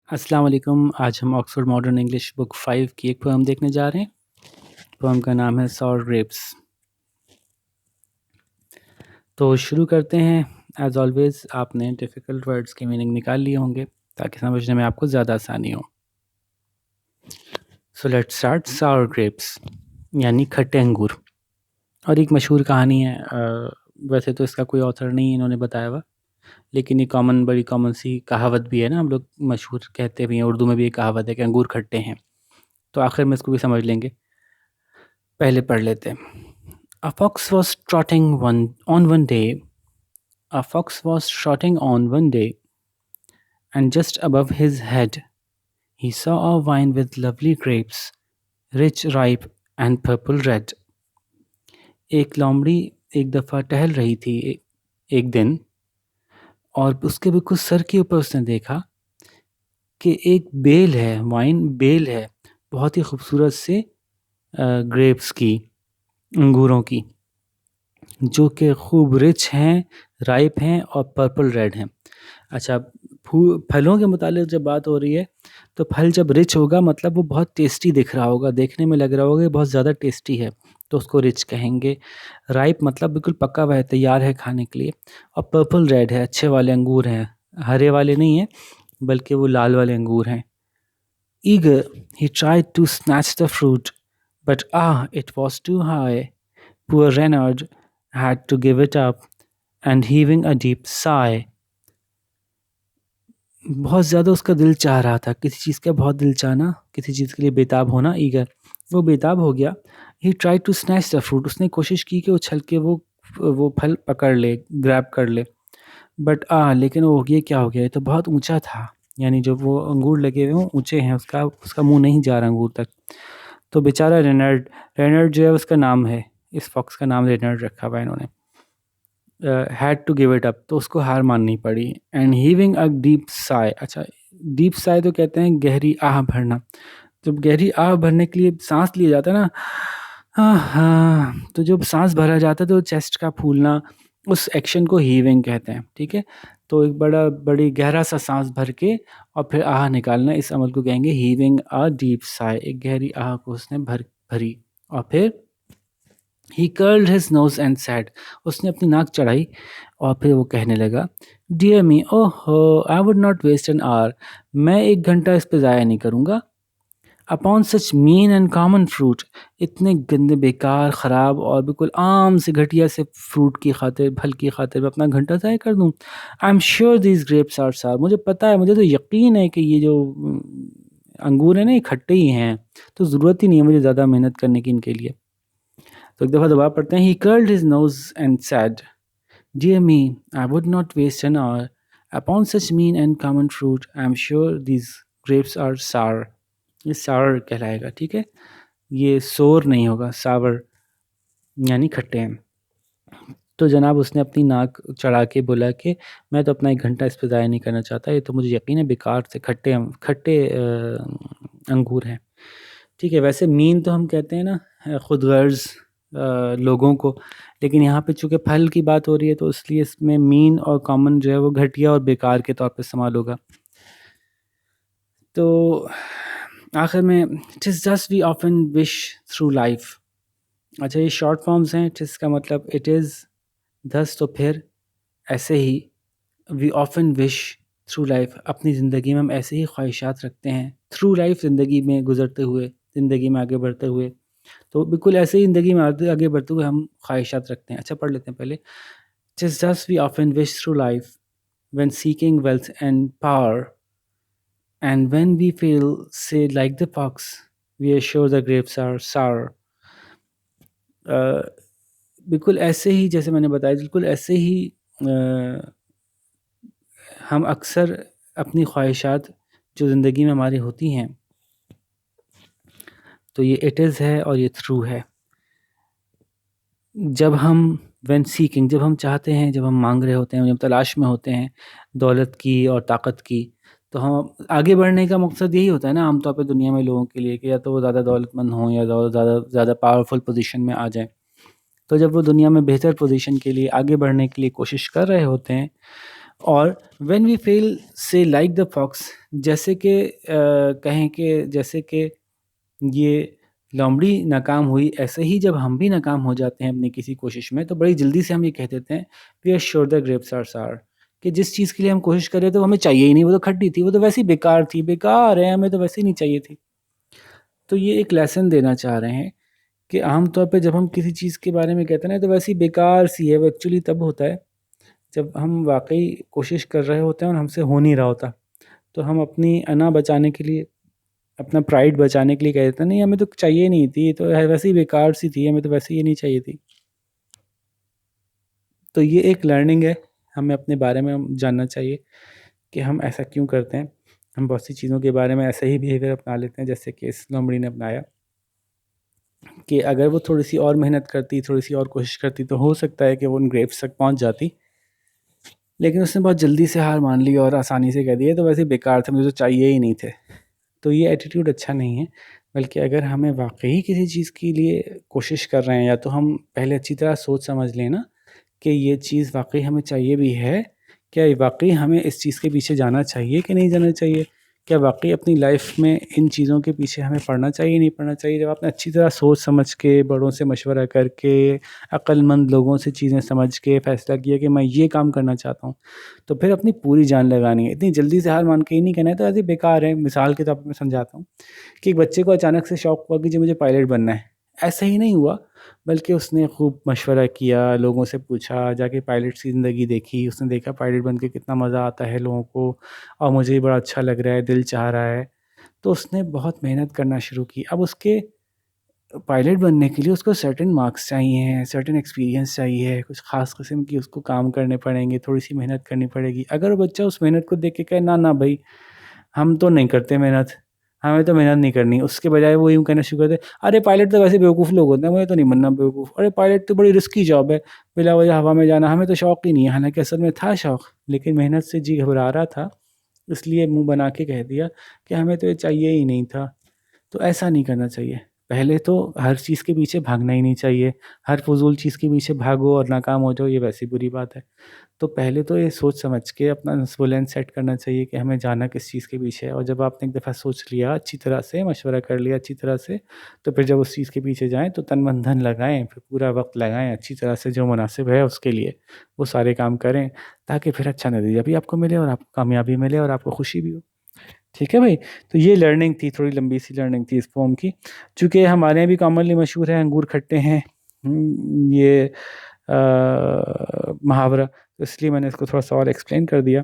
अस्सलाम वालेकुम। आज हम ऑक्सफोर्ड मॉडर्न इंग्लिश बुक 5 की एक पोएम देखने जा रहे हैं। पोएम का नाम है सॉर ग्रेप्स। तो शुरू करते हैं। एज ऑलवेज आपने डिफ़िकल्ट वर्ड्स के मीनिंग निकाल लिए होंगे ताकि समझने में आपको ज़्यादा आसानी हो। So let's start. Sour grapes यानी खट्टे अंगूर। और एक मशहूर कहानी है, वैसे तो इसका कोई ऑथर नहीं इन्होंने बताया हुआ, लेकिन ये बड़ी कॉमन सी कहावत भी है ना, हम लोग मशहूर कहते भी हैं। उर्दू में भी एक कहावत है कि अंगूर खट्टे हैं। तो आखिर में इसको भी समझ लेंगे। पहले पढ़ लेते हैं। A fox was trotting on one day. A fox was trotting on one day, and just above his head he saw a vine with lovely grapes, rich, ripe, and purple red. एक लोमड़ी एक दफ़ा टहल रही थी एक दिन, और उसके बिल्कुल सर के ऊपर उसने देखा कि एक बेल है, वाइन बेल है, बहुत ही खूबसूरत से ग्रेप्स की, अंगूरों की, जो कि खूब रिच हैं, राइप हैं और पर्पल रेड हैं। अच्छा, फलों के मुतालिक जब बात हो रही है, तो फल जब रिच होगा मतलब वो बहुत टेस्टी दिख रहा होगा, देखने में लग रहा होगा कि बहुत ज़्यादा टेस्टी है, तो उसको रिच कहेंगे। राइप मतलब बिल्कुल पका हुआ है, तैयार है खाने के लिए। और पर्पल रेड है, अच्छे वाले अंगूर हैं, हरे वाले नहीं हैं बल्कि वो लाल वाले अंगूर हैं। Eager, he tried to snatch the fruit, but it was too high. Poor Reynard had to give it up, and heaving a deep sigh. बहुत ज़्यादा उसका दिल चाह रहा था, किसी चीज़ का बहुत दिल चाहना, किसी चीज़ के लिए बेताब होना, ईगर, वो बेताब हो गया। He try to snatch the fruit, उसने कोशिश की कि उछल के वो फल पकड़ ले, ग्रैब कर ले। बट लेकिन वो ये क्या हो गया, ये तो बहुत ऊंचा था, यानी जो वो अंगूर लगे हुए हैं ऊंचे हैं, उसका मुंह नहीं जा रहा अंगूर तक। तो बेचारा रेनर्ड, रेनर्ड जो है उसका नाम है, इस फॉक्स का नाम रेनर्ड रखा हुआ है इन्होंने। Had to give it up, तो उसको हार माननी पड़ी। And heaving a deep sigh, अच्छा डीप साय तो कहते हैं गहरी आह भरना। जब गहरी आह भरने के लिए सांस लिया जाता है ना, हाँ, तो जब सांस भरा जाता है तो चेस्ट का फूलना, उस एक्शन को हीविंग कहते हैं। ठीक है, तो एक बड़ी गहरा सा सांस भर के और फिर आह निकालना, इस अमल को कहेंगे हीविंग अ डीप साय। एक गहरी आह को उसने भरी। और फिर he curled his nose and said, उसने अपनी नाक चढ़ाई और फिर वो कहने लगा, डियर मी, ओहो, I would not waste an hour, मैं 1 घंटा इस पे ज़ाया नहीं करूँगा। Upon such mean and common fruit, इतने गंदे, बेकार, ख़राब और बिल्कुल आम से घटिया से फ्रूट की खातिर, फल की खातिर मैं अपना घंटा ज़ाया कर दूँ। I am sure these grapes are sour, मुझे पता है, मुझे तो यकीन है कि ये जो अंगूर है ना, ये खट्टे ही हैं, तो ज़रूरत ही नहीं है मुझे ज़्यादा मेहनत करने की इनके लिए। तो एक दफ़ा दोबारा पढ़ते हैं। He curled his nose and said, dear me, I would not waste an hour upon such mean and common fruit, I am sure these grapes are sour. ये सावर कहलाएगा, ठीक है, ये सोर नहीं होगा, सावर यानी खट्टे हैं। तो जनाब उसने अपनी नाक चढ़ा के बोला कि मैं तो अपना 1 घंटा इस पे ज़ाया नहीं करना चाहता, ये तो मुझे यकीन है बेकार से खट्टे खट्टे अंगूर हैं। ठीक है, वैसे मीन तो हम कहते हैं ना खुद गर्ज़ लोगों को, लेकिन यहाँ पे चूँकि फल की बात हो रही है तो इसलिए इसमें मीन और कॉमन जो है वो घटिया और बेकार के तौर पे इस्तेमाल होगा। तो आखिर में, TISS just we often wish through life, अच्छा ये शॉर्ट फॉर्म्स हैं। टिस का मतलब इट इज़, दस तो फिर, ऐसे ही, we often wish through life, अपनी ज़िंदगी में हम ऐसे ही ख्वाहिशात रखते हैं, थ्रू लाइफ, ज़िंदगी में गुजरते हुए, ज़िंदगी में आगे बढ़ते हुए, तो बिल्कुल ऐसे ही ज़िंदगी में आगे बढ़ते हुए हम ख्वाहिशात रखते हैं। अच्छा पढ़ लेते हैं पहले। TISS just we often wish through life when seeking wealth and power, and when we feel, say, like the fox, we are sure the grapes are sour. बिल्कुल ऐसे ही, जैसे मैंने बताया, बिल्कुल ऐसे ही हम अक्सर अपनी ख्वाहिशात जो ज़िंदगी में हमारी होती हैं, तो ये इट इज़ है और ये थ्रू है। जब हम व्हेन सीकिंग, जब हम चाहते हैं, जब हम मांग रहे होते हैं, जब तलाश में होते हैं दौलत की और ताकत की, तो हम आगे बढ़ने का मकसद यही होता है ना आमतौर पे दुनिया में लोगों के लिए, कि या तो वो ज़्यादा दौलतमंद हों या ज़्यादा पावरफुल पोजीशन में आ जाएं। तो जब वो दुनिया में बेहतर पोजीशन के लिए, आगे बढ़ने के लिए कोशिश कर रहे होते हैं, और व्हेन वी फील से लाइक द फॉक्स, जैसे कि कहें कि जैसे कि ये लोमड़ी नाकाम हुई, ऐसे ही जब हम भी नाकाम हो जाते हैं अपनी किसी कोशिश में, तो बड़ी जल्दी से हम ये कह देते हैं we are sure the grapes are sour, कि जिस चीज़ के लिए हम कोशिश कर रहे थे वो हमें चाहिए ही नहीं, वो तो खट्टी थी, वो तो वैसे ही बेकार थी, बेकार है, हमें तो वैसे ही नहीं चाहिए थी। तो ये एक लेसन देना चाह रहे हैं कि आमतौर पे जब हम किसी चीज़ के बारे में कहते हैं ना तो वैसी बेकार सी है, वो एक्चुअली तब होता है जब हम वाकई कोशिश कर रहे होते हैं और हमसे हो नहीं रहा होता। तो हम अपनी अना बचाने के लिए, अपना प्राइड बचाने के लिए कह देते हैं नहीं हमें तो चाहिए नहीं थी, ये तो वैसे ही बेकार सी थी, हमें तो वैसे ही नहीं चाहिए थी। तो ये एक लर्निंग है, हमें अपने बारे में जानना चाहिए कि हम ऐसा क्यों करते हैं। हम बहुत सी चीज़ों के बारे में ऐसा ही बिहेवियर अपना लेते हैं जैसे कि इस लोमड़ी ने अपनाया, कि अगर वो थोड़ी सी और मेहनत करती, थोड़ी सी और कोशिश करती, तो हो सकता है कि वो उन ग्रेप्स तक पहुंच जाती। लेकिन उसने बहुत जल्दी से हार मान ली और आसानी से कह दिया तो वैसे बेकार थे, मुझे तो चाहिए ही नहीं थे। तो ये एटीट्यूड अच्छा नहीं है। बल्कि अगर हमें वाकई किसी चीज़ के लिए कोशिश कर रहे हैं, या तो हम पहले अच्छी तरह सोच समझ लें ना कि ये चीज़ वाकई हमें चाहिए भी है, क्या ये वाकई हमें इस चीज़ के पीछे जाना चाहिए कि नहीं जाना चाहिए, क्या वाकई अपनी लाइफ में इन चीज़ों के पीछे हमें पढ़ना चाहिए नहीं पढ़ना चाहिए। जब आपने अच्छी तरह सोच समझ के, बड़ों से मशवरा करके, अक्लमंद लोगों से चीज़ें समझ के फ़ैसला किया कि मैं ये काम करना चाहता हूँ, तो फिर अपनी पूरी जान लगानी है। इतनी जल्दी से हार मान के ही नहीं कहना है तो ऐसे बेकार है। मिसाल के तौर पर मैं समझाता हूँ कि एक बच्चे को अचानक से शौक हुआ कि जी मुझे पायलट बनना है। ऐसा ही नहीं हुआ, बल्कि उसने खूब मशवरा किया, लोगों से पूछा, जाके पायलट की ज़िंदगी देखी, उसने देखा पायलट बन के कितना मज़ा आता है लोगों को, और मुझे भी बड़ा अच्छा लग रहा है, दिल चाह रहा है। तो उसने बहुत मेहनत करना शुरू की। अब उसके पायलट बनने के लिए उसको सर्टेन मार्क्स चाहिए, सर्टेन एक्सपीरियंस चाहिए, कुछ ख़ास किस्म की उसको काम करने पड़ेंगे, थोड़ी-सी मेहनत करनी पड़ेगी। अगर वो बच्चा उस मेहनत को देख के कहे ना, ना भई, हम तो नहीं करते मेहनत, हमें तो मेहनत नहीं करनी। उसके बजाय वो यूँ कहना शुरू कर दे, अरे पायलट तो वैसे बेवकूफ़ लोग होते हैं, मुझे तो नहीं बनना बेवकूफ़। अरे पायलट तो बड़ी रिस्की जॉब है, बिला वजह हवा में जाना, हमें तो शौक ही नहीं है। हालाँकि असल में था शौक, लेकिन मेहनत से जी घबरा रहा था, इसलिए मुँह बना के कह दिया कि हमें तो ये चाहिए ही नहीं था। तो ऐसा नहीं करना चाहिए। पहले तो हर चीज़ के पीछे भागना ही नहीं चाहिए। हर फ़ुज़ूल चीज़ के पीछे भागो और नाकाम हो जाओ, ये वैसी बुरी बात है। तो पहले तो ये सोच समझ के अपना नस्ब-ओ-लैन सेट करना चाहिए कि हमें जाना किस चीज़ के पीछे है, और जब आपने एक दफ़ा सोच लिया अच्छी तरह से, मशवरा कर लिया अच्छी तरह से, तो फिर जब उस चीज़ के पीछे जाएँ तो तन मन धन लगाएँ, फिर पूरा वक़्त लगाएँ अच्छी तरह से, जो मुनासिब है उसके लिए, वो सारे काम करें, ताकि फिर अच्छा नतीजा भी आपको मिले और आपको कामयाबी मिले और आपको खुशी भी हो। ठीक है भाई? तो ये लर्निंग थी, थोड़ी लंबी-सी लर्निंग थी इस पोएम की। चूँकि हमारे यहाँ भी कॉमनली मशहूर है अंगूर खट्टे हैं, ये मुहावरा, तो इसलिए मैंने इसको थोड़ा-सा और एक्सप्लेन कर दिया।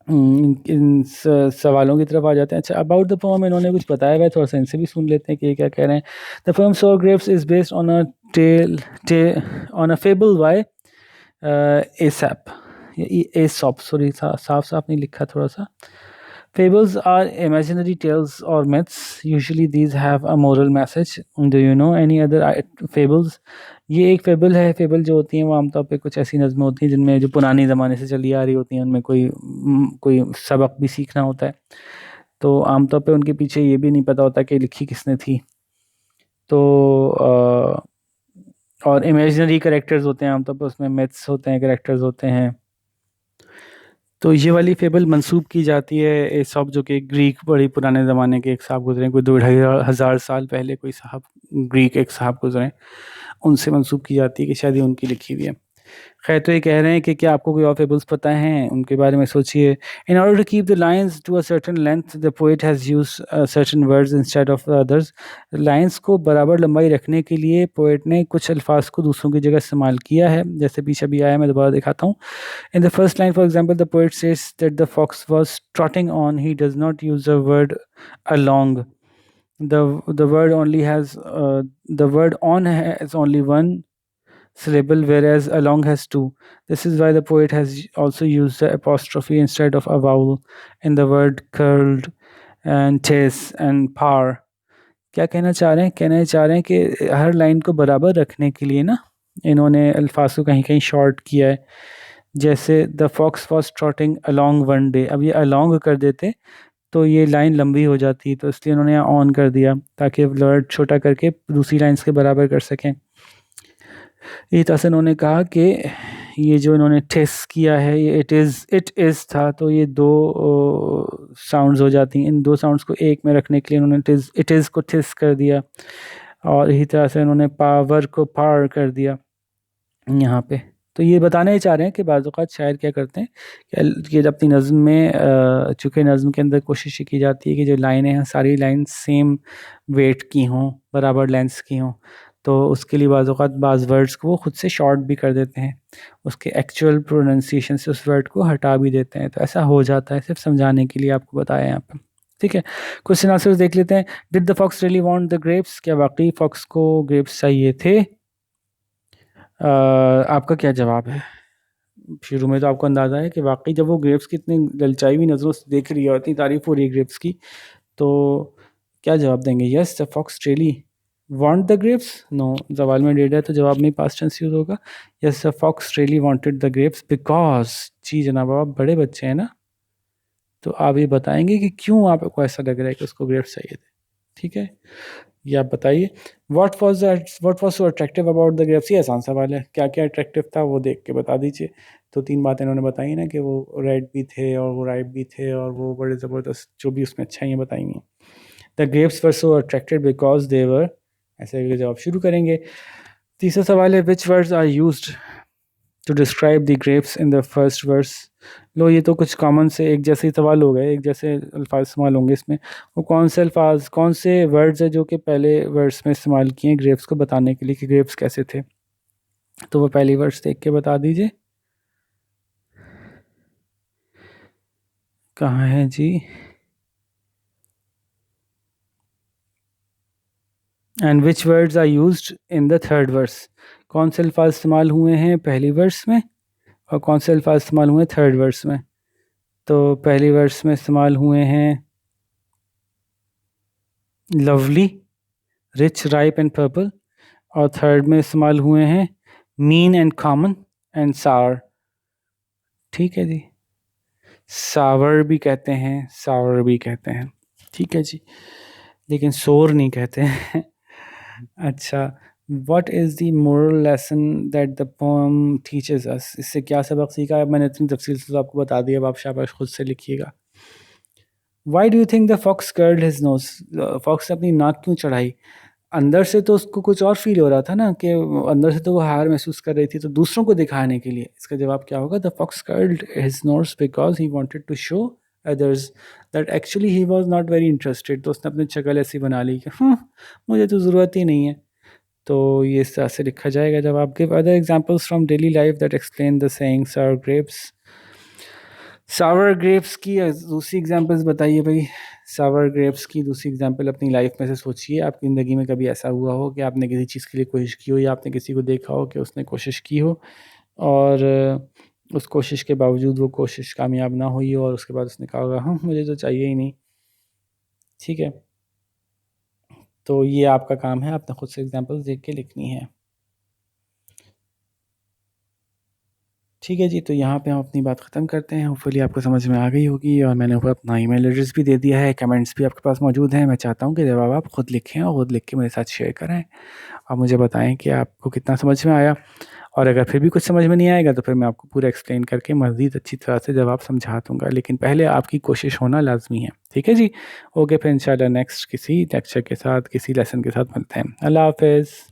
इन सवालों की तरफ आ जाते हैं। अच्छा, अबाउट द पोएम इन्होंने कुछ बताया हुआ है, थोड़ा-सा इनसे भी सुन लेते हैं कि ये क्या कह रहे हैं। The poem sour grapes is based on a tale टे on a fable by Aesop, Aesop, sorry, साफ-साफ नहीं लिखा थोड़ा-सा। Fables are imaginary tales or myths. Usually these have a moral message. Do you know any other fables? ये एक fable है। Fable जो होती हैं वो आमतौर पे कुछ ऐसी नज़में होती हैं जिनमें, जो पुरानी ज़माने से चली आ रही होती हैं, उनमें कोई सबक भी सीखना होता है। तो आमतौर पे उनके पीछे ये भी नहीं पता होता कि लिखी किसने थी। तो और इमेजिनरी कैरेक्टर्स होते हैं आमतौर पे, उसमें मिथ्स होते हैं, कैरेक्टर्स होते हैं। तो ये वाली फेबल मंसूब की जाती है एसॉप, जो कि ग्रीक, बड़ी पुराने ज़माने के एक साहब गुज़रे, कोई 2-2,500 साल पहले कोई साहब, ग्रीक एक साहब गुज़रे, उनसे मंसूब की जाती है कि शायद ये उनकी लिखी हुई है। खैर, तो ये कह रहे हैं कि क्या आपको कोई और फेबल्स पता हैं? उनके बारे में सोचिए। In order to keep the lines to a certain length, the poet has used certain words instead of others. Lines को बराबर लंबाई रखने के लिए पोएट ने कुछ अल्फाज को दूसरों की जगह इस्तेमाल किया है, जैसे पीछे भी आया, मैं दोबारा दिखाता हूँ। In the first line, for example, the poet says that the fox was trotting on. He does not use the word along. The word only has the word on has only one syllable, whereas along has two. This is why the poet has also used the apostrophe instead of a vowel in the word curled and chase and par. क्या कहना चाह रहे हैं? कहना चाह रहे हैं कि हर लाइन को बराबर रखने के लिए ना, इन्होंने अल्फाज को कहीं कहीं शॉर्ट किया है। जैसे the fox was trotting along one day, अब ये अलॉन्ग कर देते तो ये लाइन लंबी हो जाती, तो इसलिए उन्होंने यहाँ ऑन कर दिया ताकि वर्ड छोटा करके दूसरी लाइन्स के बराबर कर सकें। इस तरह से उन्होंने कहा कि ये जो इन्होंने टिस किया है ये इट इज़ था, तो ये दो साउंड्स हो जाती हैं। इन दो साउंड्स को एक में रखने के लिए इन्होंने इट इज़ को टिस कर दिया, और इसी तरह से इन्होंने पावर को पार कर दिया यहाँ पे। तो ये बताना ही चाह रहे हैं कि बाज़ औक़ात शायर क्या करते हैं कि ये अपनी नज़्म में चूँकि नज़्म के अंदर कोशिश ये की जाती है कि जो लाइनें हैं सारी लाइन सेम वेट की हों, बराबर लेंथ्स की हों, तो उसके लिए बाज़ औक़ात बाज़ वर्ड्स को वो खुद से शॉर्ट भी कर देते हैं, उसके एक्चुअल प्रोनंसिएशन से उस वर्ड को हटा भी देते हैं। तो ऐसा हो जाता है, सिर्फ समझाने के लिए आपको बताया यहाँ पे। ठीक है, क्वेश्चन आंसर्स देख लेते हैं। Did the fox really want the grapes? क्या वाकई फॉक्स को ग्रेप्स चाहिए थे? आपका क्या जवाब है? शुरू में तो आपको अंदाज़ा है कि वाकई जब वो ग्रेप्स की इतनी ललचाई हुई नज़रों से देख रही है और इतनी तारीफ हो रही है ग्रेप्स की, तो क्या जवाब देंगे? Yes the fox really want the grapes? No, सवाल में डेड है तो जवाब में पास्ट टेंस यूज होगा। Yes the fox really wanted the grapes because, जी जनाब आप बड़े बच्चे हैं ना, तो आप ये बताएंगे कि क्यों आपको ऐसा लग रहा है कि उसको ग्रेप्स चाहिए थे। ठीक है, ये आप बताइए। What was so attractive about the grapes? ये आसान सवाल है, क्या क्या अट्रैक्टिव था वो देख के बता दीजिए। तो 3 बातें इन्होंने बताई ना कि वो रेड भी थे और वो राइप भी थे और वो बड़े ज़बरदस्त जो भी उसमें अच्छाइयाँ बताई हैं। The grapes were so attracted because they were, ऐसे अगले जवाब शुरू करेंगे। तीसरा सवाल है which words are used to describe the grapes in the first verse? लो ये तो कुछ कॉमन से एक जैसे ही सवाल हो गए, एक जैसे अल्फाज इस्तेमाल होंगे इसमें। वो कौन से अल्फाज, कौन से वर्ड्स है जो कि पहले वर्ड्स में इस्तेमाल किए हैं ग्रेप्स को बताने के लिए कि ग्रेप्स कैसे थे? तो वो पहली वर्ड्स देख के बता दीजिए, कहाँ है जी? And which words are used in the third verse? कौन से अल्फाज इस्तेमाल हुए हैं पहली वर्स में और कौन से अल्फाज इस्तेमाल हुए हैं थर्ड वर्स में? तो पहली वर्स में इस्तेमाल हुए हैं lovely, rich, ripe and purple, और थर्ड में इस्तेमाल हुए हैं मीन एंड कॉमन एंड सावर। ठीक है जी, सावर भी कहते हैं, सावर भी कहते हैं। ठीक है जी, लेकिन सोर नहीं कहते हैं। अच्छा, what is the moral lesson that the poem teaches us? इससे क्या सबक सीखा है? मैंने इतनी तफसील से तो आपको बता दिया, अब आप शाबाश खुद से लिखिएगा। Why do you think the fox curled his nose? Fox ने अपनी नाक क्यों चढ़ाई? अंदर से तो उसको कुछ और फील हो रहा था ना, कि अंदर से तो वो हार महसूस कर रही थी, तो दूसरों को दिखाने के लिए। इसका जवाब क्या होगा? The fox curled his nose because he wanted to show others that actually he was not very interested. तो उसने अपनी शक्ल ऐसी बना ली कि मुझे तो ज़रूरत ही नहीं है। तो ये इस तरह से लिखा जाएगा जवाब। Give other examples from daily life that explain the saying sour grapes. Sour grapes की दूसरी एग्जांपल्स बताइए भाई। सावर ग्रेप्स की दूसरी एग्जांपल अपनी लाइफ में से सोचिए। आपकी ज़िंदगी में कभी ऐसा हुआ हो कि आपने किसी चीज़ के लिए कोशिश की हो, या आपने किसी को देखा हो कि उसने कोशिश की हो और उस कोशिश के बावजूद वो कोशिश कामयाब ना हुई हो, और उसके बाद उसने कहा होगा हाँ मुझे तो चाहिए ही नहीं। ठीक है, तो ये आपका काम है, आपने खुद से एग्जांपल्स देख के लिखनी है। ठीक है जी, तो यहाँ पे हम अपनी बात ख़त्म करते हैं। होपफुली आपको समझ में आ गई होगी, और मैंने ऊपर अपना ईमेल एड्रेस भी दे दिया है, कमेंट्स भी आपके पास मौजूद हैं। मैं चाहता हूँ कि जवाब आप ख़ुद लिखें और ख़ुद लिख के मेरे साथ शेयर करें, और मुझे बताएं कि आपको कितना समझ में आया। और अगर फिर भी कुछ समझ में नहीं आएगा तो फिर मैं आपको पूरा एक्सप्लेन करके मज़ीद अच्छी तरह से जवाब समझा दूँगा, लेकिन पहले आपकी कोशिश होना लाजमी है। ठीक है जी, ओके, फिर इंशाल्लाह नेक्स्ट किसी लेक्चर के साथ, किसी लेसन के साथ मिलते हैं। अल्लाह हाफ़िज़।